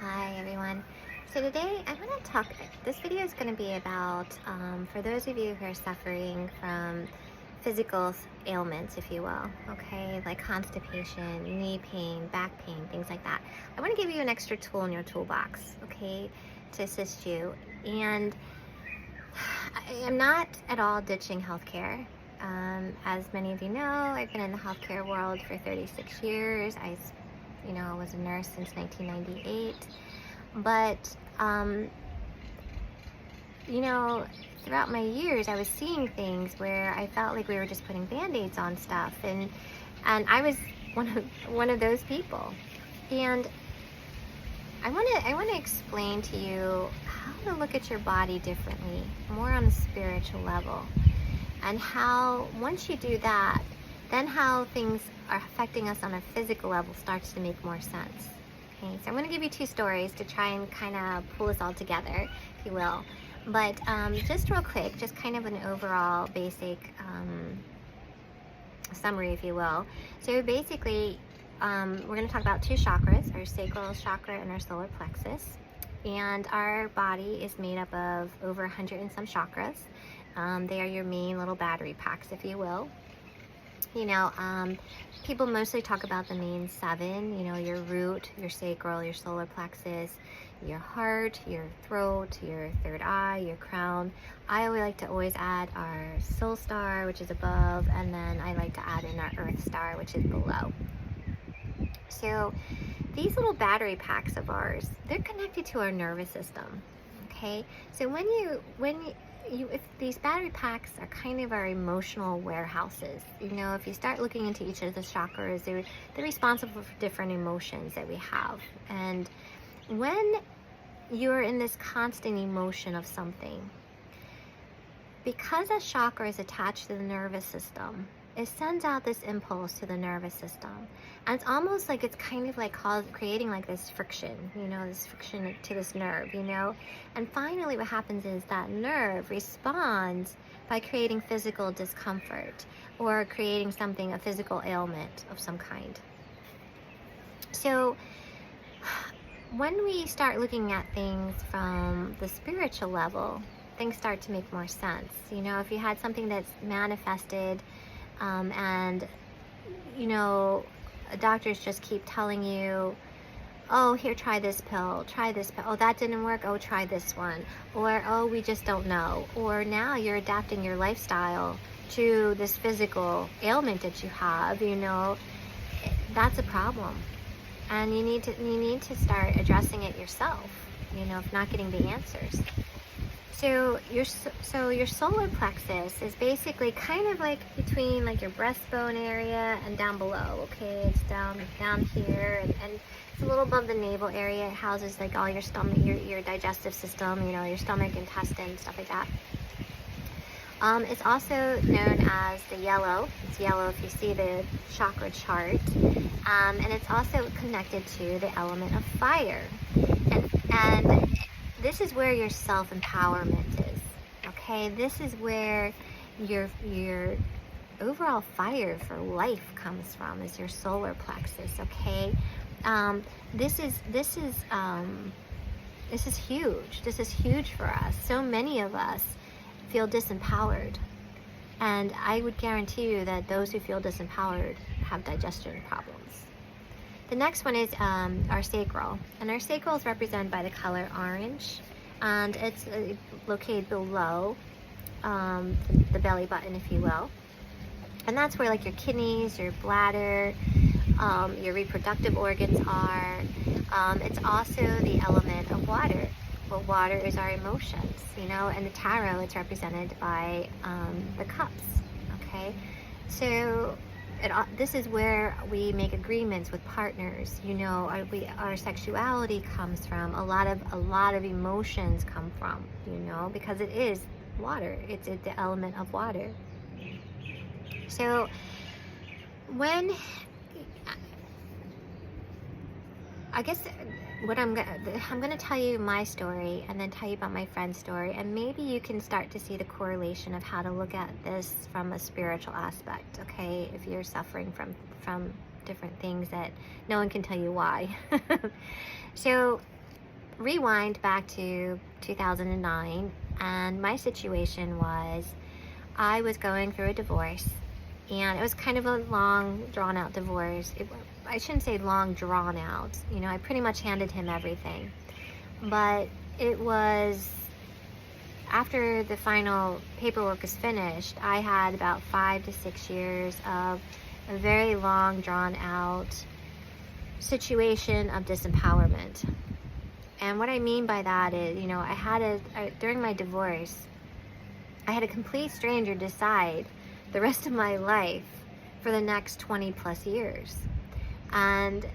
Hi everyone. So today I'm going to talk, this video is going to be about, for those of you who are suffering from physical ailments, if you will, okay, like constipation, knee pain, back pain, things like that. I want to give you an extra tool in your toolbox, okay, to assist you. And I am not at all ditching healthcare. As many of you know, I've been in the healthcare world for 36 years. I was a nurse since 1998. But, throughout my years, I was seeing things where I felt like we were just putting Band-Aids on stuff. And I was one of those people. And I want to explain to you how to look at your body differently, more on a spiritual level. And how, once you do that, then how things are affecting us on a physical level starts to make more sense. Okay, so I'm going to give you two stories to try and kind of pull this all together, if you will. But just real quick, just kind of an overall basic summary, if you will. So basically, we're going to talk about two chakras, our sacral chakra and our solar plexus. And our body is made up of over 100 and some chakras. They are your main little battery packs, if you will. People mostly talk about the main seven, your root, your sacral, your solar plexus, your heart, your throat, your third eye, your crown. I always like to add our soul star, which is above, and then I like to add in our earth star, which is below. So these little battery packs of ours, they're connected to our nervous system, okay? So if these battery packs are kind of our emotional warehouses, if you start looking into each of the chakras, they're responsible for different emotions that we have. And when you're in this constant emotion of something, because a chakra is attached to the nervous system, it sends out this impulse to the nervous system. And it's almost like it's kind of like creating like this friction, this friction to this nerve, And finally what happens is that nerve responds by creating physical discomfort or creating a physical ailment of some kind. So when we start looking at things from the spiritual level, things start to make more sense. If you had something that's manifested, doctors just keep telling you, oh, here, try this pill. Oh, that didn't work. Oh, try this one. Or, oh, we just don't know. Or now you're adapting your lifestyle to this physical ailment that you have, that's a problem. And you need to start addressing it yourself, if not getting the answers. So your solar plexus is basically kind of like between like your breastbone area and down below, okay? It's down here and it's a little above the navel area. It houses like all your stomach, your digestive system, your stomach, intestines, stuff like that. It's also known as the yellow. It's yellow if you see the chakra chart. And it's also connected to the element of fire. And this is where your self-empowerment is, okay? This is where your overall fire for life comes from, is your solar plexus, okay? This is huge. This is huge for us. So many of us feel disempowered, and I would guarantee you that those who feel disempowered have digestion problems. The next one is our sacral, and our sacral is represented by the color orange, and it's located below the belly button, if you will. And that's where like your kidneys, your bladder, your reproductive organs are. It's also the element of water. Well, water is our emotions, and the tarot, it's represented by the cups, okay? So this is where we make agreements with partners. Our sexuality comes from, a lot of emotions come from, because it is water. It's the element of water. So when I guess what I'm going to tell you my story and then tell you about my friend's story, and maybe you can start to see the correlation of how to look at this from a spiritual aspect, okay? If you're suffering from different things that no one can tell you why. So rewind back to 2009, and my situation was I was going through a divorce, and it was kind of a long, drawn-out divorce. I shouldn't say long, drawn-out. You know, I pretty much handed him everything. But it was, after the final paperwork was finished, I had about 5 to 6 years of a very long, drawn-out situation of disempowerment. And what I mean by that is, you know, during my divorce, I had a complete stranger decide the rest of my life for the next 20 plus years. And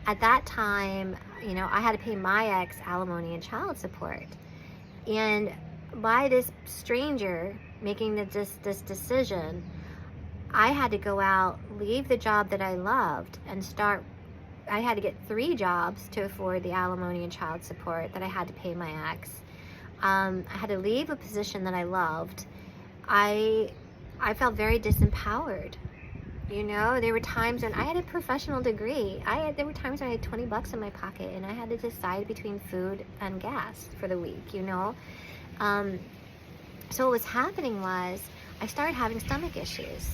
at that time, you know, I had to pay my ex alimony and child support. And by this stranger making this decision, I had to go out, leave the job that I loved, and I had to get 3 jobs to afford the alimony and child support that I had to pay my ex. I had to leave a position that I loved. I felt very disempowered. You know, there were times when I had a professional degree. There were times when I had $20 in my pocket and I had to decide between food and gas for the week, you know. So what was happening was I started having stomach issues.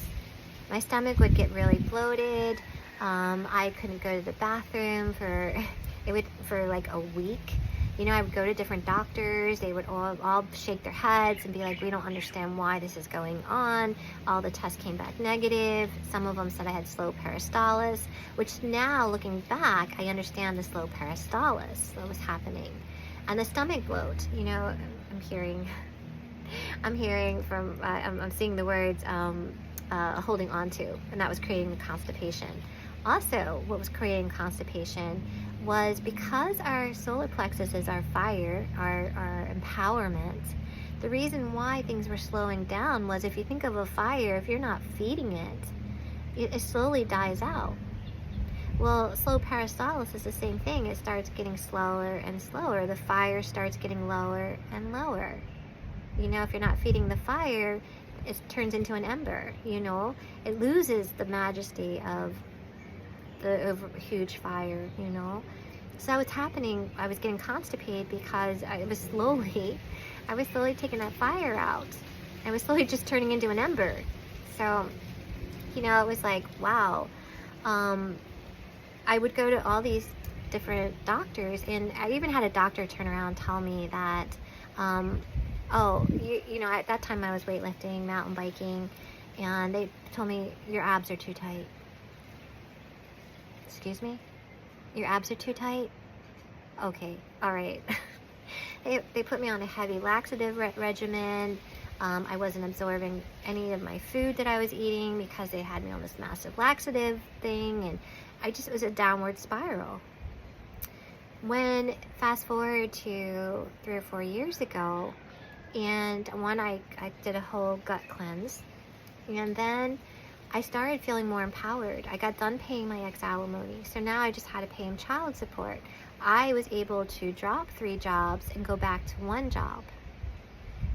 My stomach would get really bloated. I couldn't go to the bathroom for like a week. You know, I would go to different doctors. They would all shake their heads and be like, we don't understand why this is going on. All the tests came back negative. Some of them said I had slow peristalsis, which now, looking back, I understand the slow peristalsis that was happening. And the stomach bloat, you know, I'm hearing from, I'm seeing the words holding on to, and that was creating the constipation. Also, what was creating constipation was because our solar plexus is our fire, our empowerment. The reason why things were slowing down was, if you think of a fire, if you're not feeding it slowly dies out. Well, slow peristalsis is the same thing. It starts getting slower and slower. The fire starts getting lower and lower. You know, if you're not feeding the fire, it turns into an ember, you know. It loses the majesty of the huge fire, you know. So that was happening. I was getting constipated because I was slowly taking that fire out. I was slowly just turning into an ember. So, you know, it was like, wow. I would go to all these different doctors, and I even had a doctor turn around and tell me that, you know, at that time I was weightlifting, mountain biking, and they told me, your abs are too tight. Excuse me? Your abs are too tight? Okay, all right. They put me on a heavy laxative regimen. I wasn't absorbing any of my food that I was eating because they had me on this massive laxative thing, and it was a downward spiral. When fast forward to 3 or 4 years ago, and I did a whole gut cleanse, and then I started feeling more empowered. I got done paying my ex alimony, so now I just had to pay him child support. I was able to drop 3 jobs and go back to 1 job.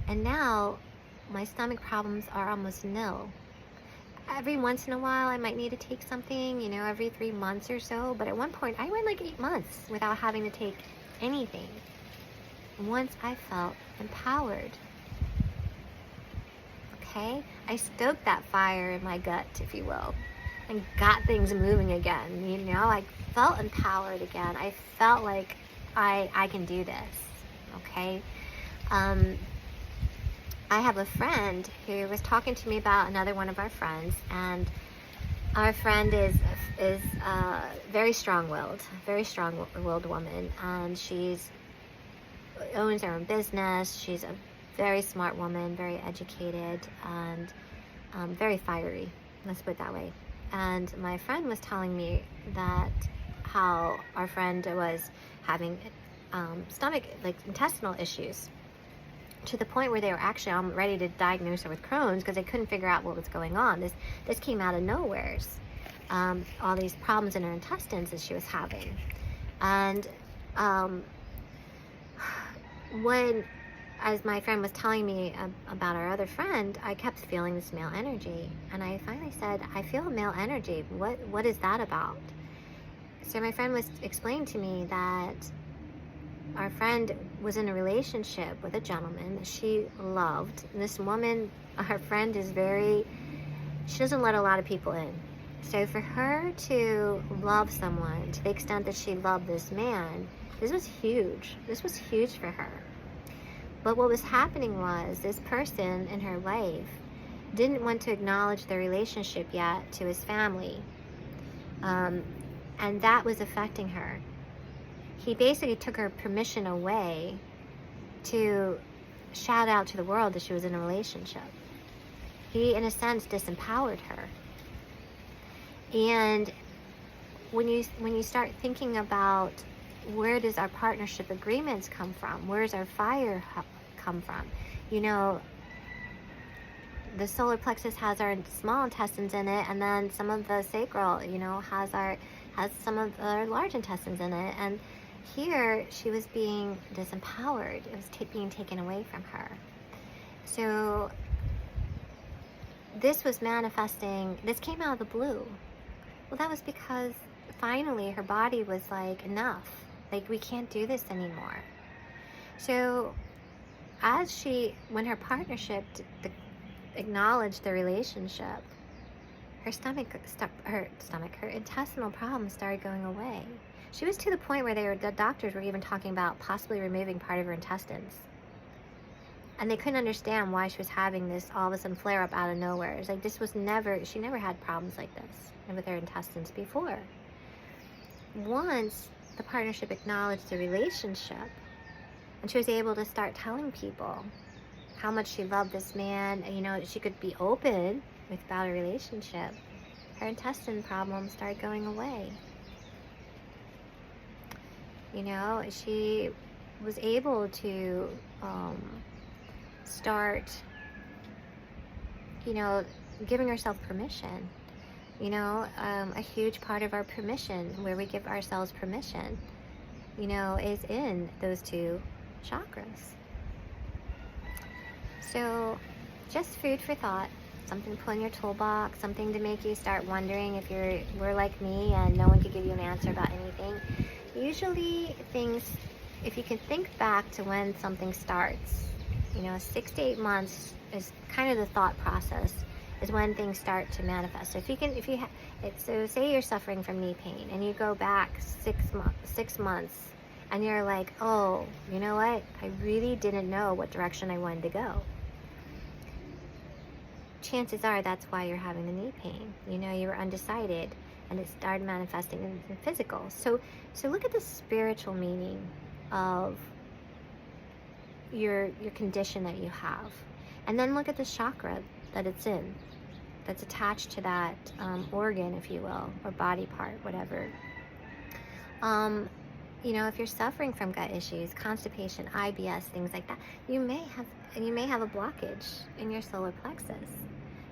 And now my stomach problems are almost nil. Every once in a while I might need to take something, you know, every 3 months or so, but at one point I went like 8 months without having to take anything. Once I felt empowered. Okay? I stoked that fire in my gut, if you will, and got things moving again, you know? I felt empowered again. I felt like I can do this, okay? I have a friend who was talking to me about another one of our friends, and our friend is very strong-willed woman, and she's owns her own business. She's a very smart woman, very educated, and very fiery, let's put it that way. And my friend was telling me that how our friend was having stomach, like intestinal issues, to the point where they were actually ready to diagnose her with Crohn's because they couldn't figure out what was going on. This came out of nowhere. All these problems in her intestines that she was having. And as my friend was telling me about our other friend, I kept feeling this male energy. And I finally said, I feel male energy. What is that about? So my friend was explaining to me that our friend was in a relationship with a gentleman that she loved. And this woman, our friend, she doesn't let a lot of people in. So for her to love someone to the extent that she loved this man, this was huge. This was huge for her. But what was happening was this person in her life didn't want to acknowledge the relationship yet to his family. And that was affecting her. He basically took her permission away to shout out to the world that she was in a relationship. He, in a sense, disempowered her. And when you start thinking about where does our partnership agreements come from, where does our fire come from? You know, the solar plexus has our small intestines in it, and then some of the sacral, you know, has some of our large intestines in it. And here she was being disempowered. It was being taken away from her. So this was manifesting. This came out of the blue. Well, that was because finally her body was like, enough. Like, we can't do this anymore. So when her partnership acknowledged the relationship, her intestinal problems started going away. She was to the point where the doctors were even talking about possibly removing part of her intestines. And they couldn't understand why she was having this all of a sudden flare up out of nowhere. It's like she never had problems like this with her intestines before. Once the partnership acknowledged the relationship, and she was able to start telling people how much she loved this man, you know, she could be open about a relationship, her intestine problems started going away. You know, she was able to start, you know, giving herself permission. You know, a huge part of our permission, where we give ourselves permission, you know, is in those two chakras. So just food for thought, something to put in your toolbox, something to make you start wondering if we're like me and no one could give you an answer about anything. Usually things, if you can think back to when something starts, you know, 6 to 8 months is kind of the thought process, is when things start to manifest. So say you're suffering from knee pain and you go back 6 months and you're like, oh, you know what? I really didn't know what direction I wanted to go. Chances are that's why you're having the knee pain. You know, you were undecided and it started manifesting in physical. So look at the spiritual meaning of your condition that you have. And then look at the chakra that it's in, that's attached to that organ, if you will, or body part, whatever. You know, if you're suffering from gut issues, constipation, IBS, things like that, you may have a blockage in your solar plexus.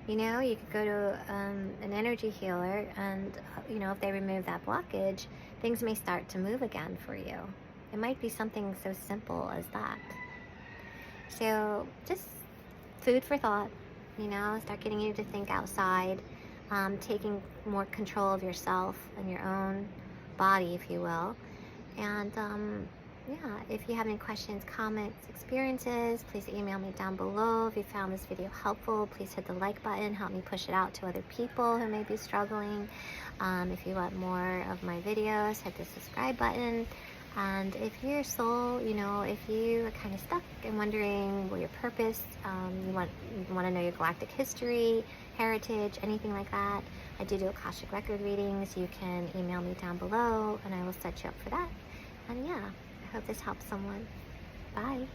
You know, you could go to an energy healer, and you know, if they remove that blockage, things may start to move again for you. It might be something so simple as that. So just food for thought. You know, start getting you to think outside, taking more control of yourself and your own body, if you will. And yeah, if you have any questions, comments, experiences, please email me down below. If you found this video helpful, please hit the like button, help me push it out to other people who may be struggling. If you want more of my videos, hit the subscribe button. And if your soul, you know, if you are kind of stuck and wondering your purpose, you want to know your galactic history, heritage, anything like that, I do Akashic record readings. You can email me down below and I will set you up for that. And yeah, I hope this helps someone. Bye.